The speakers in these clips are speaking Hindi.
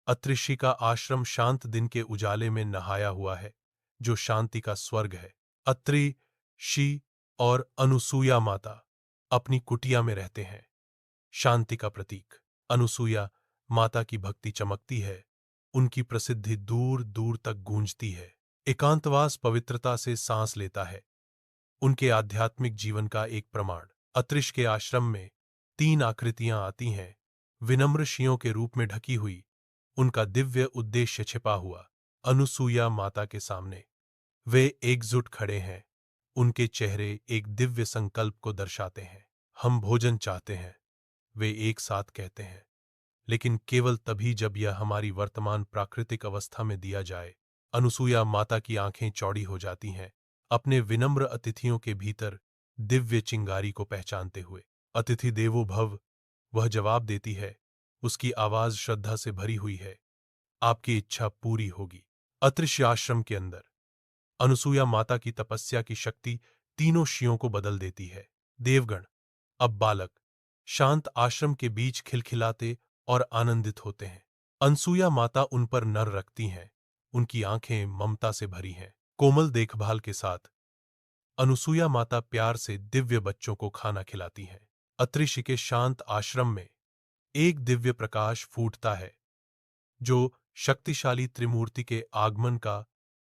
अत्रि का आश्रम शांत दिन के उजाले में नहाया हुआ है, जो शांति का स्वर्ग है। अत्रि, ऋषि और अनुसूया माता अपनी कुटिया में रहते हैं, शांति का प्रतीक। अनुसूया माता की भक्ति चमकती है, उनकी प्रसिद्धि दूर दूर तक गूंजती है। एकांतवास पवित्रता से सांस लेता है, उनके आध्यात्मिक जीवन का एक प्रमाण। अत्रिश के आश्रम में 3 आकृतियां आती हैं, विनम्र ऋषियों के रूप में ढकी हुई, उनका दिव्य उद्देश्य छिपा हुआ। अनुसूया माता के सामने वे एकजुट खड़े हैं, उनके चेहरे एक दिव्य संकल्प को दर्शाते हैं। हम भोजन चाहते हैं, वे एक साथ कहते हैं, लेकिन केवल तभी जब यह हमारी वर्तमान प्राकृतिक अवस्था में दिया जाए। अनुसूया माता की आंखें चौड़ी हो जाती हैं, अपने विनम्र अतिथियों के भीतर दिव्य चिंगारी को पहचानते हुए। अतिथि देवो भव, वह जवाब देती है, उसकी आवाज श्रद्धा से भरी हुई है, आपकी इच्छा पूरी होगी। अत्रि आश्रम के अंदर अनुसूया माता की तपस्या की शक्ति तीनों ऋषियों को बदल देती है। देवगण अब बालक शांत आश्रम के बीच खिलखिलाते और आनंदित होते हैं। अनुसूया माता उन पर नर रखती हैं, उनकी आंखें ममता से भरी हैं। कोमल देखभाल के साथ अनुसूया माता प्यार से दिव्य बच्चों को खाना खिलाती हैं। अत्रि के शांत आश्रम में एक दिव्य प्रकाश फूटता है, जो शक्तिशाली त्रिमूर्ति के आगमन का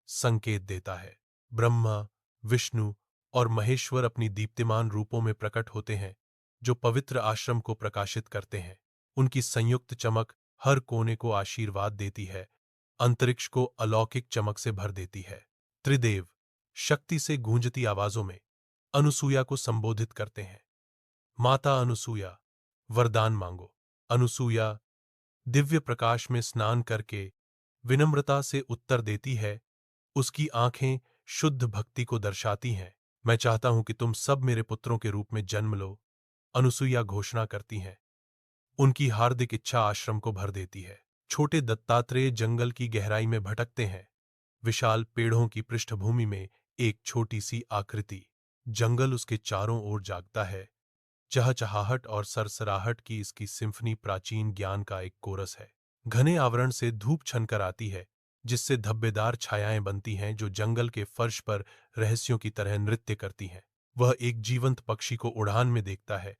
संकेत देता है। ब्रह्मा, विष्णु और महेश्वर अपनी दीप्तिमान रूपों में प्रकट होते हैं, जो पवित्र आश्रम को प्रकाशित करते हैं। उनकी संयुक्त चमक हर कोने को आशीर्वाद देती है, अंतरिक्ष को अलौकिक चमक से भर देती है। त्रिदेव शक्ति से गूंजती आवाजों में अनुसूया को संबोधित करते हैं। माता अनुसूया, वरदान मांगो। अनुसूया दिव्य प्रकाश में स्नान करके विनम्रता से उत्तर देती है, उसकी आंखें शुद्ध भक्ति को दर्शाती हैं। मैं चाहता हूं कि तुम सब मेरे पुत्रों के रूप में जन्म लो, अनुसूया घोषणा करती हैं। उनकी हार्दिक इच्छा आश्रम को भर देती है। छोटे दत्तात्रेय जंगल की गहराई में भटकते हैं, विशाल पेड़ों की पृष्ठभूमि में एक छोटी सी आकृति। जंगल उसके चारों ओर जागता है, चहचहाहट और सरसराहट की इसकी सिम्फनी प्राचीन ज्ञान का एक कोरस है। घने आवरण से धूप छनकर आती है, जिससे धब्बेदार छायाएं बनती हैं जो जंगल के फर्श पर रहस्यों की तरह नृत्य करती हैं। वह एक जीवंत पक्षी को उड़ान में देखता है,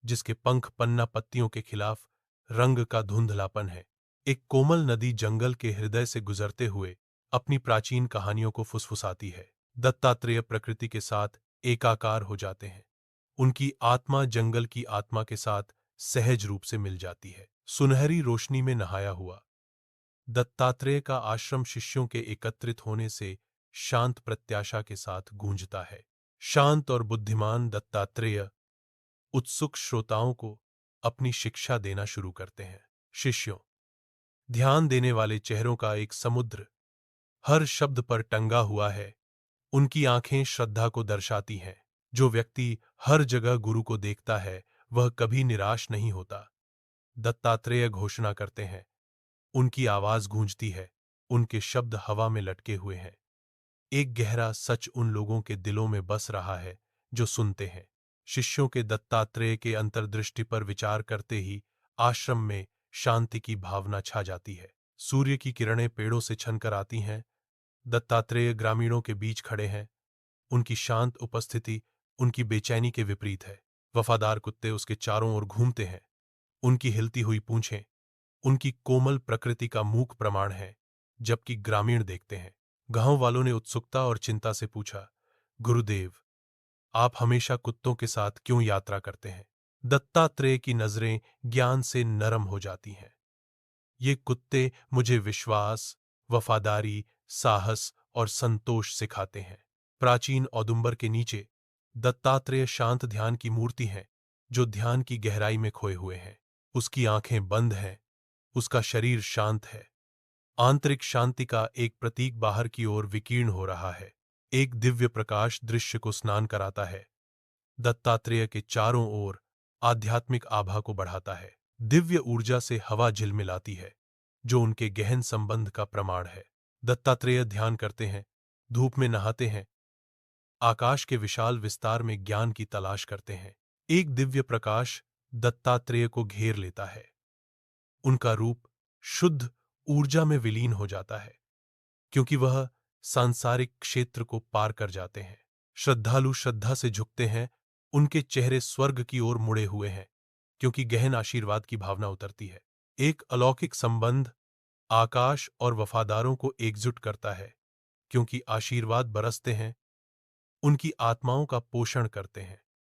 जिसके पंख पन्ना पत्तियों के खिलाफ रंग का धुंधलापन है। एक कोमल नदी जंगल के हृदय से गुजरते हुए अपनी प्राचीन कहानियों को फुसफुसाती है। दत्तात्रेय प्रकृति के साथ एकाकार हो जाते हैं, उनकी आत्मा जंगल की आत्मा के साथ सहज रूप से मिल जाती है। सुनहरी रोशनी में नहाया हुआ दत्तात्रेय का आश्रम शिष्यों के एकत्रित होने से शांत प्रत्याशा के साथ गूंजता है। शांत और बुद्धिमान दत्तात्रेय उत्सुक श्रोताओं को अपनी शिक्षा देना शुरू करते हैं। शिष्यों, ध्यान देने वाले चेहरों का एक समुद्र हर शब्द पर टंगा हुआ है, उनकी आंखें श्रद्धा को दर्शाती हैं। जो व्यक्ति हर जगह गुरु को देखता है, वह कभी निराश नहीं होता। दत्तात्रेय घोषणा करते हैं, उनकी आवाज गूंजती है, उनके शब्द हवा में लटके हुए हैं। एक गहरा सच उन लोगों के दिलों में बस रहा है जो सुनते हैं। शिष्यों के दत्तात्रेय के अंतर्दृष्टि पर विचार करते ही आश्रम में शांति की भावना छा जाती है। सूर्य की किरणें पेड़ों से छनकर आती हैं। दत्तात्रेय ग्रामीणों के बीच खड़े हैं, उनकी शांत उपस्थिति उनकी बेचैनी के विपरीत है। वफादार कुत्ते उसके चारों ओर घूमते हैं, उनकी हिलती हुई पूंछें उनकी कोमल प्रकृति का मूक प्रमाण है। जबकि ग्रामीण देखते हैं। गांव वालों ने उत्सुकता और चिंता से पूछा, गुरुदेव, आप हमेशा कुत्तों के साथ क्यों यात्रा करते हैं? दत्तात्रेय की नजरें ज्ञान से नरम हो जाती हैं। ये कुत्ते मुझे विश्वास, वफादारी, साहस और संतोष सिखाते हैं। प्राचीन औदुंबर के नीचे दत्तात्रेय शांत ध्यान की मूर्ति है, जो ध्यान की गहराई में खोए हुए हैं। उसकी आंखें बंद हैं, उसका शरीर शांत है। आंतरिक शांति का एक प्रतीक बाहर की ओर विकीर्ण हो रहा है। एक दिव्य प्रकाश दृश्य को स्नान कराता है, दत्तात्रेय के चारों ओर आध्यात्मिक आभा को बढ़ाता है। दिव्य ऊर्जा से हवा झिलमिलाती है, जो उनके गहन संबंध का प्रमाण है। दत्तात्रेय ध्यान करते हैं, धूप में नहाते हैं, आकाश के विशाल विस्तार में ज्ञान की तलाश करते हैं। एक दिव्य प्रकाश दत्तात्रेय को घेर लेता है, उनका रूप शुद्ध ऊर्जा में विलीन हो जाता है, क्योंकि वह सांसारिक क्षेत्र को पार कर जाते हैं। श्रद्धालु श्रद्धा से झुकते हैं, उनके चेहरे स्वर्ग की ओर मुड़े हुए हैं, क्योंकि गहन आशीर्वाद की भावना उतरती है। एक अलौकिक संबंध आकाश और वफादारों को एकजुट करता है, क्योंकि आशीर्वाद बरसते हैं, उनकी आत्माओं का पोषण करते हैं।